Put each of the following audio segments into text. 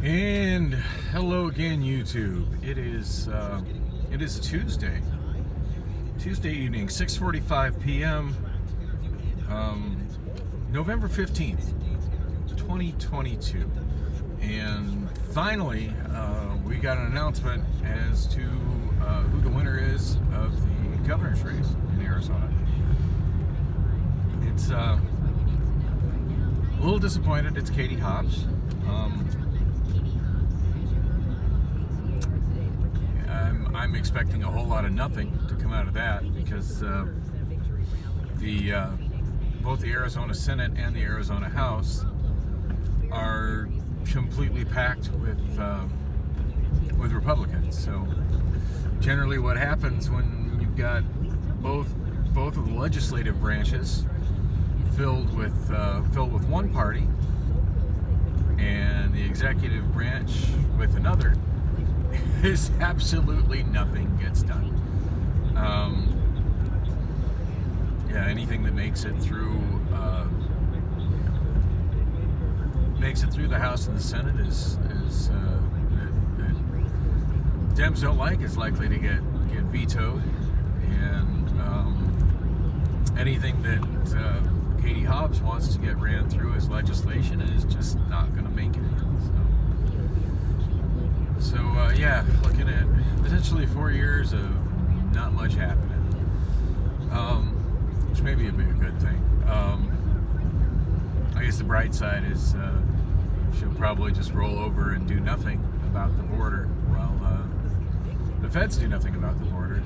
And hello again, YouTube. It is Tuesday evening, 6:45 p.m. November 15th, 2022. And finally, we got an announcement as to who the winner is of the governor's race in Arizona. It's a little disappointed. It's Katie Hobbs. I'm expecting a whole lot of nothing to come out of that because both the Arizona Senate and the Arizona House are completely packed with Republicans. So generally, what happens when you've got both of the legislative branches filled with one party and the executive branch with another, is absolutely nothing gets done. Anything that makes it through the House and the Senate is that Dems don't like is likely to get vetoed, and anything that Katie Hobbs wants to get ran through as legislation is just not going to make it. So looking at potentially 4 years of not much happening, which may be a good thing. I guess the bright side is she'll probably just roll over and do nothing about the border while the feds do nothing about the border.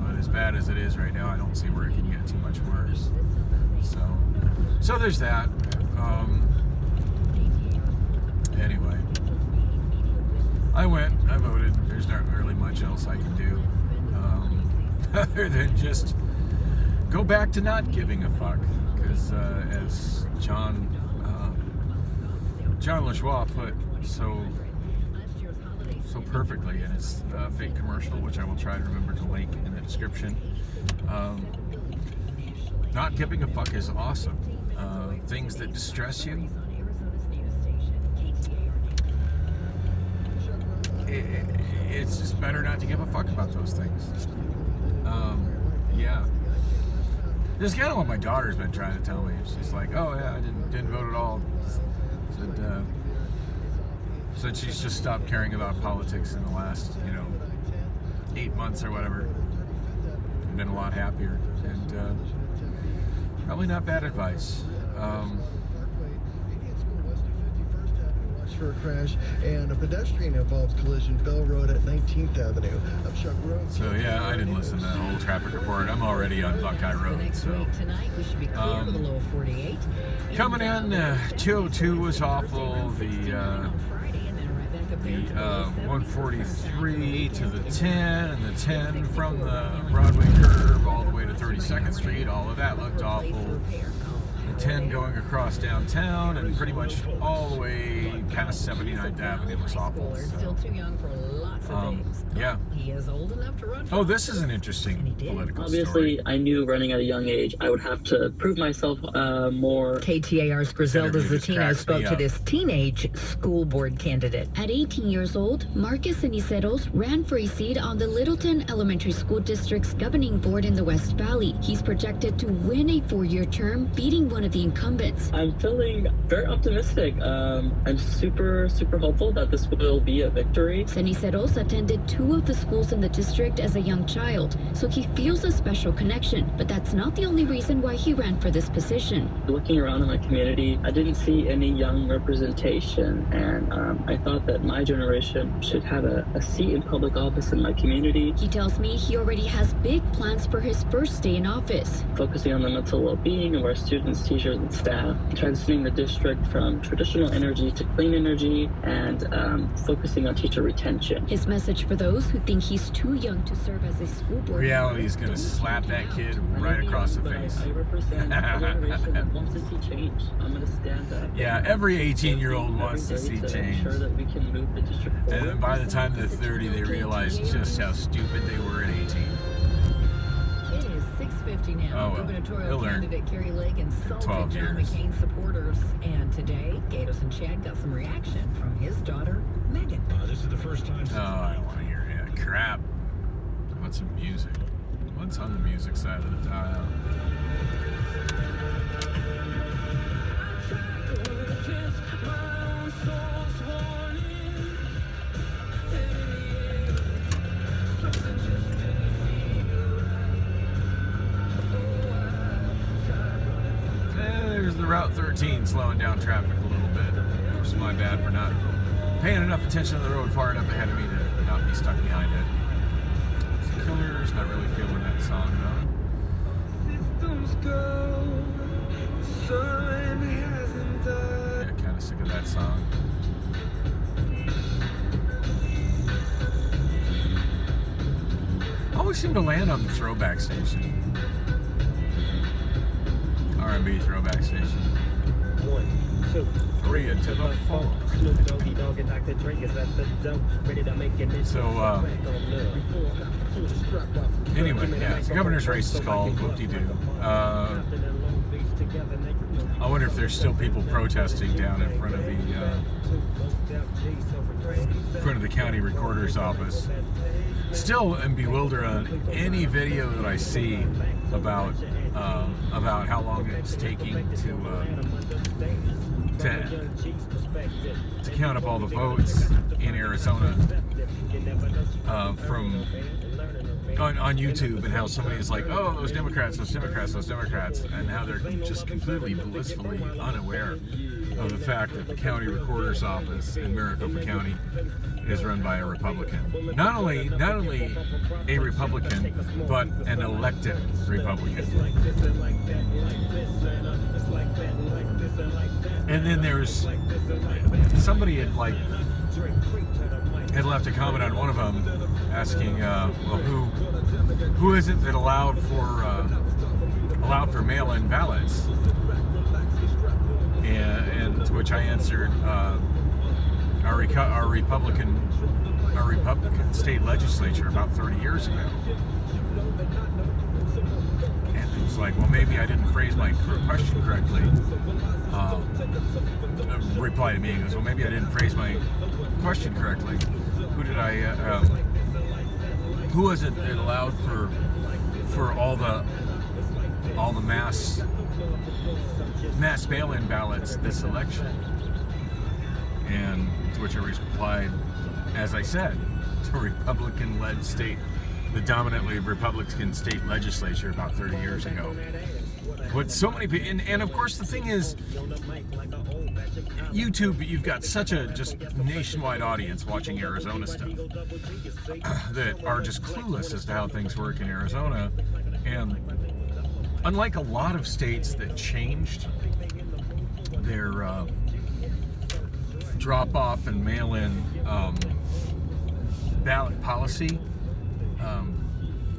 But as bad as it is right now, I don't see where it can get too much worse. So there's that. Anyway. I voted. There's not really much else I can do other than just go back to not giving a fuck. Because as John LaJoie put so perfectly in his fake commercial, which I will try to remember to link in the description, not giving a fuck is awesome. Things that distress you, it's just better not to give a fuck about those things. This is kind of what my daughter's been trying to tell me. She's like, "Oh yeah, I didn't vote at all." Said she's just stopped caring about politics in the last 8 months or whatever. And been a lot happier, and probably not bad advice. For a crash and a pedestrian-involved collision Bell Road at 19th Avenue. Upshock Road. So yeah, I didn't listen to that whole traffic report. I'm already on Buckeye Road. So coming in, 202 was awful. The 143 to the 10 and the 10 from the Broadway curve all the way to 32nd Street. All of that looked awful. 10 going across downtown and pretty much all the way past 79th Avenue was awful. Still too young for lots of things. Yeah. He is old enough to run. Oh, this is an interesting political Obviously, story. I knew running at a young age, I would have to prove myself more. KTAR's Griselda This interview Zatino just spoke cracks to me this teenage school board candidate. At 18 years old, Marcus Ceniceros ran for a seat on the Littleton Elementary School District's governing board in the West Valley. He's projected to win a 4-year term, beating one of the incumbents. I'm feeling very optimistic. I'm super hopeful that this will be a victory. Ceniceros attended 2 of the schools in the district as a young child, so he feels a special connection. But that's not the only reason why he ran for this position. Looking around in my community, I didn't see any young representation, and I thought that my generation should have a seat in public office in my community. He tells me he already has big plans for his first day in office. Focusing on the mental well-being of our students, teachers, and staff, transitioning the district from traditional energy to clean energy, and focusing on teacher retention. His message for those who think he's too young to serve as a school board. Reality is going to slap that kid right across the face. I represent a generation that wants to see change. I'm going to stand up. Yeah, every 18-year-old wants to see change. Ensure that we can move the district forward. And then by the time they're 30, they realize just how stupid they were at 18. It is 6:50. 6:50 now. Oh, well. Gubernatorial He'll learn. candidate Carrie Lake 12 insulted John years. McCain's supporters. And today, Gatos and Chad got some reaction from his daughter, Megan. This is the first time Oh, I don't want to hear that crap. I want some music. What's on the music side of the dial? There's the Route 13 slowing down traffic a little bit. Which is my bad for not paying enough attention to the road far enough ahead of me to not be stuck behind it. Killers, not really feeling that song though. Systems go, sun hasn't died. Yeah, kind of sick of that song. Always seem to land on the throwback station. R&B throwback station. 1, 2, 3 into the 4. Snoop Doggy Dogg and Dr. Dre is at the door, ready to make an So, anyway, yeah, it's the governor's race is called. Whoop-de-doo. I wonder if there's still people protesting down in front of the county recorder's office. Still am bewildered on any video that I see about how long it's taking to count up all the votes in Arizona from on YouTube, and how somebody is like, oh, those Democrats, and how they're just completely blissfully unaware of the fact that the county recorder's office in Maricopa County is run by a Republican. Not only a Republican, but an elected Republican. And then there's somebody had left a comment on one of them asking, well, who isn't it allowed for mail-in ballots? And to which I answered, our Republican state legislature about 30 years ago. And it was like, well, maybe I didn't phrase my question correctly. Reply to me, he goes, well, maybe I didn't phrase my question correctly. Who wasn't it allowed for all the mass mail-in ballots this election? And to which I replied, as I said, to Republican-led state, the dominantly Republican state legislature about 30 years ago. What so many people, and of course the thing is, YouTube, you've got such a just nationwide audience watching Arizona stuff that are just clueless as to how things work in Arizona. And unlike a lot of states that changed their drop-off and mail-in ballot policy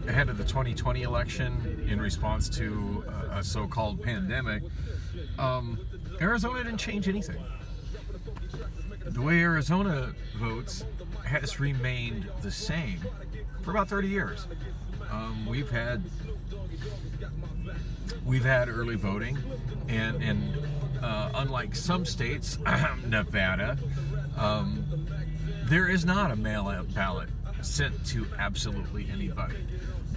ahead of the 2020 election in response to a so-called pandemic, Arizona didn't change anything. The way Arizona votes has remained the same for about 30 years. We've had early voting, and unlike some states, Nevada, there is not a mail-out ballot sent to absolutely anybody.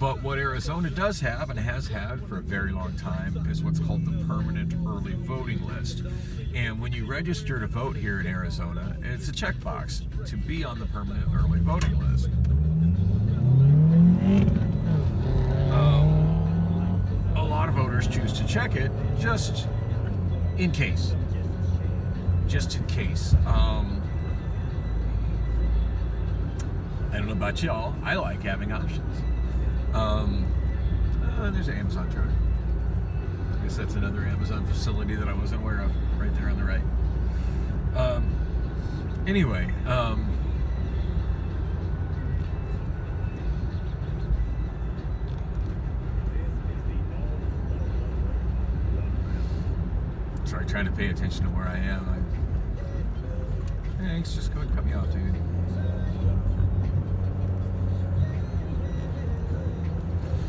But what Arizona does have, and has had for a very long time, is what's called the permanent early voting list. And when you register to vote here in Arizona, it's a checkbox to be on the permanent early voting list. A lot of voters choose to check it just in case. Just in case. I don't know about y'all. I like having options. There's an Amazon truck. I guess that's another Amazon facility that I wasn't aware of, right there on the right. Anyway, sorry, trying to pay attention to where I am. Thanks, just go ahead and cut me off, dude.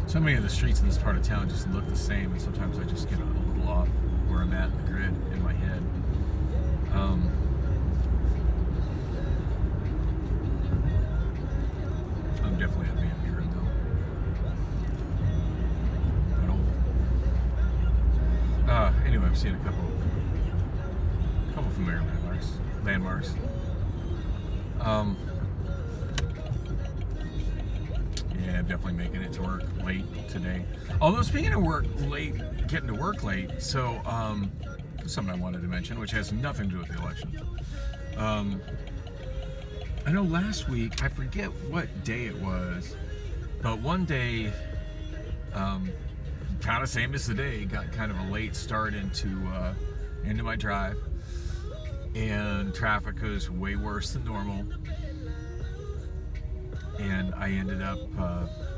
So So many of the streets in this part of town just look the same, and sometimes I just get a little off where I'm at in the grid in my head. I'm definitely a vampire though. But old. Anyway, I've seen a couple familiar landmarks. Yeah, I'm definitely making it to work late today. Although speaking of getting to work late, so something I wanted to mention, which has nothing to do with the election. I know last week, I forget what day it was, but one day, kind of same as today, got kind of a late start into my drive, and traffic was way worse than normal. And I ended up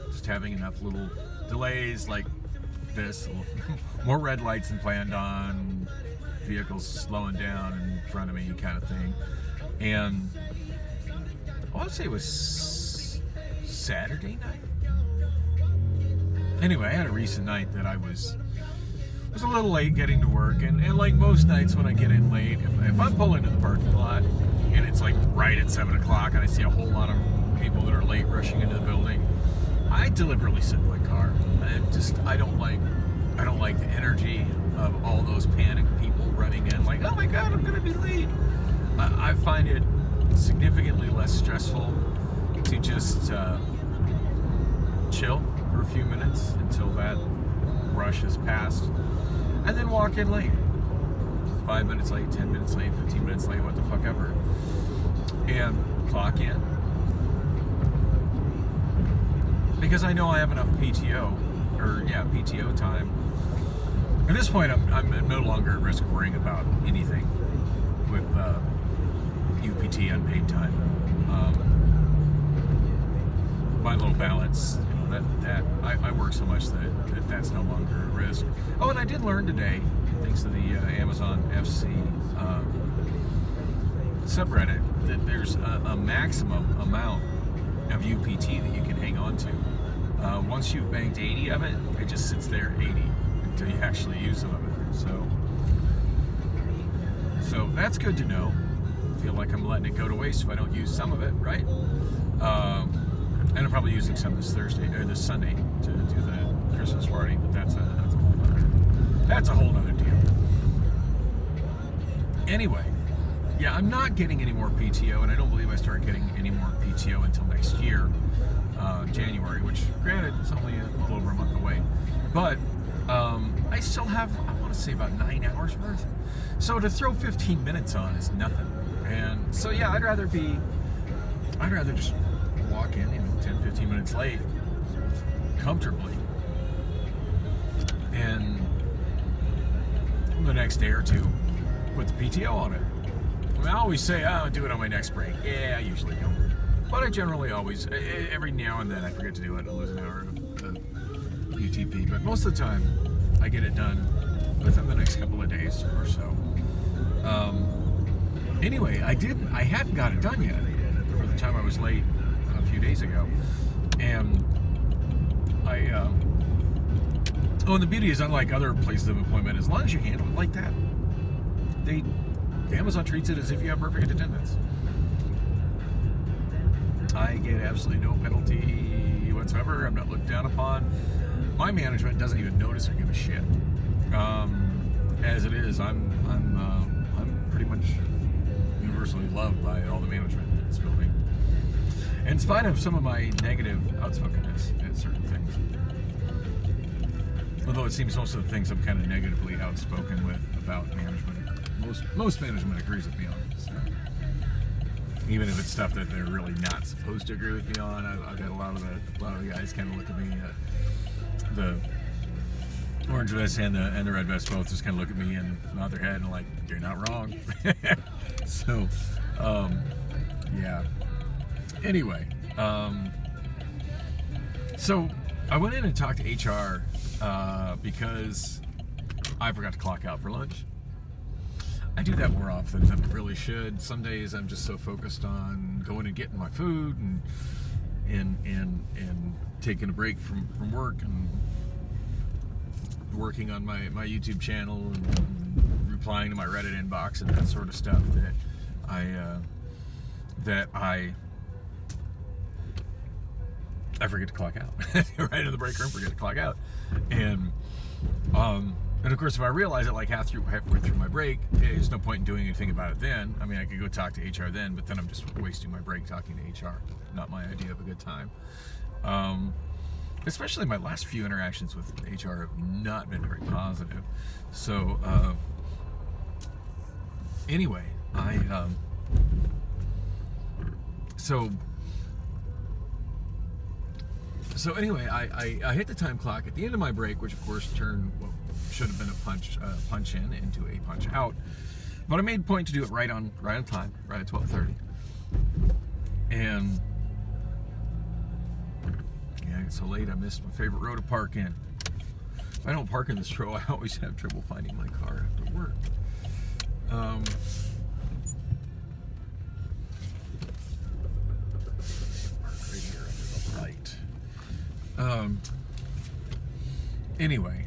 just having enough little delays like this, more red lights than planned on, vehicles slowing down in front of me kind of thing. And I want to say it was Saturday night. Anyway, I had a recent night that I was a little late getting to work, and like most nights when I get in late, if I'm pulling into the parking lot and it's like right at 7 o'clock and I see a whole lot of people that are late rushing into the building, I deliberately sit in my car. I don't like the energy of all those panicked people running in like, oh my god, I'm gonna be late. I find it significantly less stressful to just chill for a few minutes until that rush has passed, and then walk in late. 5 minutes late, 10 minutes late, 15 minutes late, what the fuck ever, and clock in. Because I know I have enough PTO time. At this point, I'm no longer at risk of worrying about anything with UPT unpaid time. My low balance, that I work so much that's no longer at risk. Oh, and I did learn today, thanks to the Amazon FC subreddit, that there's a maximum amount of UPT that you can hang on to. Once you've banked 80 of it, it just sits there 80 until you actually use some of it. So that's good to know. I feel like I'm letting it go to waste if I don't use some of it, right? And I'm probably using some this Sunday to do the Christmas party, but that's a whole nother deal. Anyway, yeah, I'm not getting any more PTO, and I don't believe I start getting any more PTO until next year, January, which, granted, it's only a little over a month away. But I still have, I want to say, about 9 hours worth. So to throw 15 minutes on is nothing. And so, yeah, I'd rather just walk in, 10, 15 minutes late, comfortably, and the next day or two, put the PTO on it. I mean, I always say, I'll do it on my next break. Yeah, I usually don't. But I generally always, every now and then I forget to do it. I lose an hour of UTP. But most of the time, I get it done within the next couple of days or so. Anyway, I hadn't got it done yet for the time I was late a few days ago. And and the beauty is, unlike other places of employment, as long as you handle it like that, Amazon treats it as if you have perfect attendance. I get absolutely no penalty whatsoever. I'm not looked down upon. My management doesn't even notice or give a shit. As it is, I'm pretty much universally loved by all the management in this building, in spite of some of my negative outspokenness at certain things. Although it seems most of the things I'm kind of negatively outspoken with about management, most management agrees with me on. So, even if it's stuff that they're really not supposed to agree with me on, I've had a lot of the guys kind of look at me, the orange vest and the red vest both just kind of look at me and nod their head and like, you're not wrong. So, yeah. Anyway, so I went in and talked to HR because I forgot to clock out for lunch. I do that more often than I really should. Some days I'm just so focused on going and getting my food and taking a break from work and working on my YouTube channel and replying to my Reddit inbox and that sort of stuff that I forget to clock out. Right in the break room, forget to clock out. And of course, if I realize it like halfway through my break, there's no point in doing anything about it then. I mean, I could go talk to HR then, but then I'm just wasting my break talking to HR. Not my idea of a good time. Especially my last few interactions with HR have not been very positive. So, anyway, So anyway, I hit the time clock at the end of my break, which of course turned what should have been a punch in into a punch out. But I made a point to do it right on time, right at 12:30. And yeah, it's so late I missed my favorite row to park in. If I don't park in this row, I always have trouble finding my car after work. Anyway,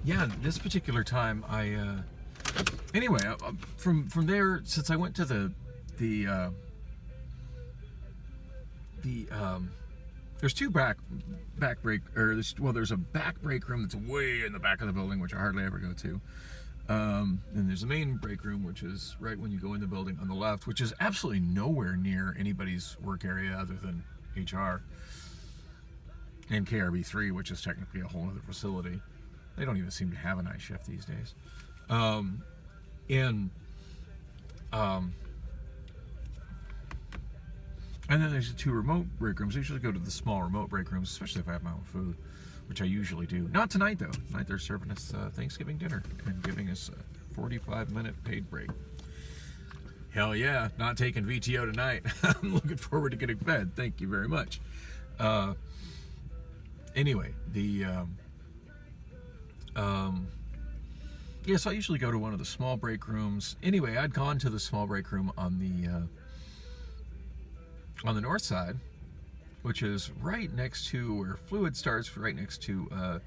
yeah, this particular time from there, since I went to there's two there's a back break room that's way in the back of the building, which I hardly ever go to. And there's the main break room, which is right when you go in the building on the left, which is absolutely nowhere near anybody's work area other than HR and KRB3, which is technically a whole other facility. They don't even seem to have a night shift these days. And then there's the two remote break rooms. I usually go to the small remote break rooms, especially if I have my own food, which I usually do. Not tonight, though. Tonight they're serving us Thanksgiving dinner and giving us a 45-minute paid break. Hell yeah, not taking VTO tonight. I'm looking forward to getting fed. Thank you very much. Anyway, so I usually go to one of the small break rooms. Anyway, I'd gone to the small break room on the north side, which is right next to where fluid starts, right next to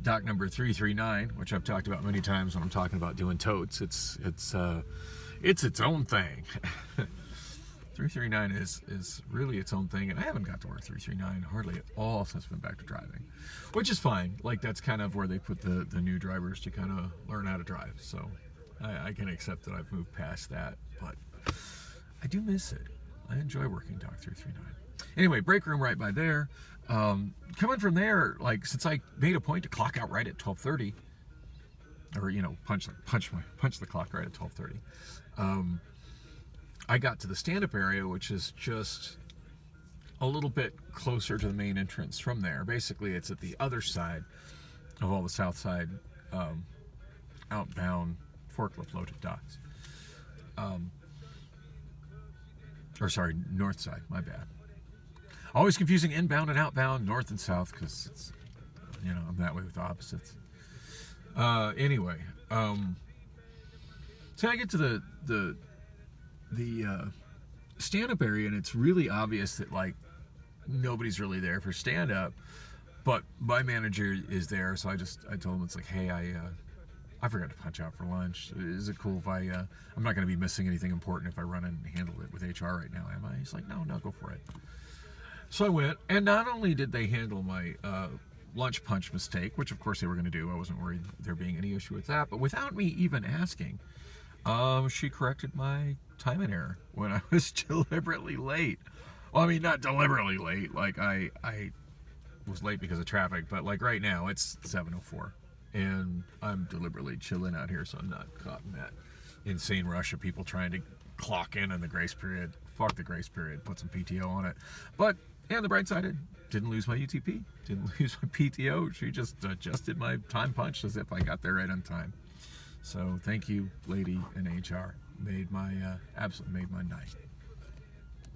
dock number 339, which I've talked about many times when I'm talking about doing totes. It's its own thing. 339 is really its own thing, and I haven't got to work 339 hardly at all since I've been back to driving, which is fine. Like, that's kind of where they put the new drivers to kind of learn how to drive, so I can accept that I've moved past that, but I do miss it. I enjoy working dock 339. Anyway, break room right by there. Coming from there, like, since I made a point to clock out right at 12:30, or punch the clock right at 12:30. I got to the stand-up area, which is just a little bit closer to the main entrance from there. Basically, it's at the other side of all the south side outbound forklift loaded docks. North side, my bad. Always confusing inbound and outbound, north and south, because it's, I'm that way with the opposites. Anyway, so I get to the stand-up area, and it's really obvious that, like, nobody's really there for stand-up, but my manager is there, so I told him, it's like, hey, I forgot to punch out for lunch. Is it cool if I'm not going to be missing anything important if I run and handle it with HR right now, am I? He's like, no, go for it. So I went, and not only did they handle my lunch punch mistake, which of course they were going to do, I wasn't worried there being any issue with that, but without me even asking, she corrected my timing error when I was deliberately late. Well, I mean, not deliberately late, like I was late because of traffic, but like right now it's 7:04 and I'm deliberately chilling out here so I'm not caught in that insane rush of people trying to clock in the grace period. Fuck the grace period, put some PTO on it. But yeah, on the bright side, I didn't lose my UTP, didn't lose my PTO. She just adjusted my time punch as if I got there right on time. So thank you, lady in HR. Made my absolutely made my night.